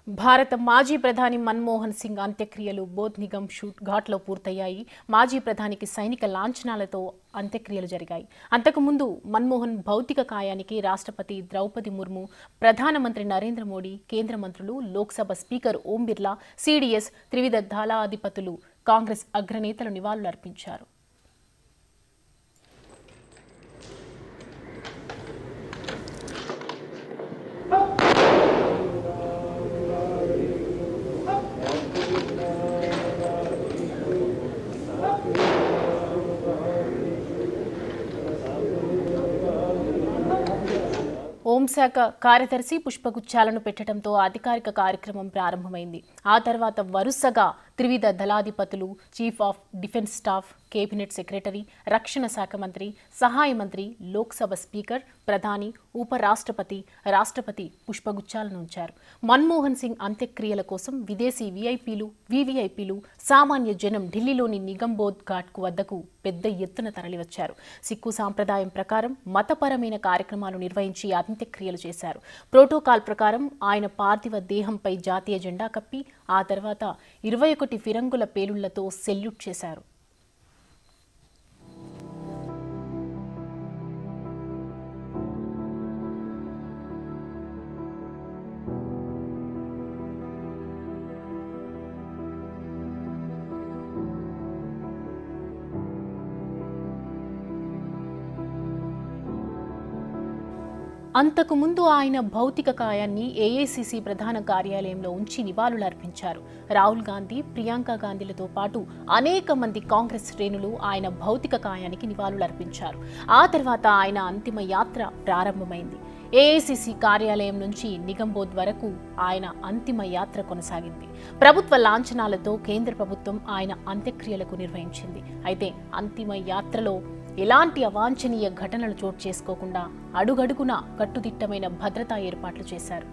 భారత మాజీ ప్రధాని మన్మోహన్ సింగ్ అంత్యక్రియలు బోధ్ నిగమ్ షూట్ ఘాట్లో పూర్తయ్యాయి. మాజీ ప్రధానికి సైనిక లాంఛనాలతో అంత్యక్రియలు జరిగాయి. అంతకుముందు మన్మోహన్ భౌతిక కాయానికి రాష్ట్రపతి ద్రౌపది ముర్ము, ప్రధానమంత్రి నరేంద్ర మోడీ, కేంద్ర మంత్రులు, లోక్సభ స్పీకర్ ఓం బిర్లా, సిడిఎస్, త్రివిధ దళాధిపతులు, కాంగ్రెస్ అగ్రనేతలు నివాళులర్పించారు. హోంశాఖ కార్యదర్శి పుష్పగుచ్చాలను పెట్టడంతో అధికారిక కార్యక్రమం ప్రారంభమైంది. ఆ తర్వాత వరుసగా త్రివిధ దళాధిపతులు, chief of defence staff, cabinet secretary, రక్షణ శాఖ మంత్రి, సహాయ మంత్రి, లోక్సభ స్పీకర్, ప్రధాని, ఉపరాష్ట్రపతి, రాష్ట్రపతి పుష్పగుచ్చాలను ఉంచారు. మన్మోహన్ సింగ్ అంత్యక్రియల కోసం విదేశీ వీఐపీలు, వీవీఐపీలు, సామాన్య జనం ఢిల్లీలోని నిగంబోధ్ ఘాట్ వద్దకు పెద్ద ఎత్తున తరలివచ్చారు. సిక్కు సాంప్రదాయం ప్రకారం మతపరమైన కార్యక్రమాలు నిర్వహించి అంత్యక్రియలు చేశారు. ప్రోటోకాల్ ప్రకారం ఆయన పార్థివ దేహంపై జాతీయ జెండా కప్పి ఆ తర్వాత 21 ఫిరంగుల పేలుళ్లతో సెల్యూట్ చేశారు. అంతకుముందు ఆయన భౌతిక కాయాన్ని ఏఐసీసీ ప్రధాన కార్యాలయంలో ఉంచి నివాళులర్పించారు. రాహుల్ గాంధీ, ప్రియాంక గాంధీలతో పాటు అనేక మంది కాంగ్రెస్ శ్రేణులు ఆయన భౌతిక కాయానికి నివాళులర్పించారు. ఆ తర్వాత ఆయన అంతిమ యాత్ర ప్రారంభమైంది. ఏఐసీసీ కార్యాలయం నుంచి నిగంబోధ్ వరకు ఆయన అంతిమ యాత్ర కొనసాగింది. ప్రభుత్వ లాంఛనాలతో కేంద్ర ప్రభుత్వం ఆయన అంత్యక్రియలకు నిర్వహించింది. అయితే అంతిమ యాత్రలో ఎలాంటి అవాంఛనీయ ఘటనలు చోటు చేసుకోకుండా అడుగడుగునా కట్టుదిట్టమైన భద్రతా ఏర్పాట్లు చేశారు.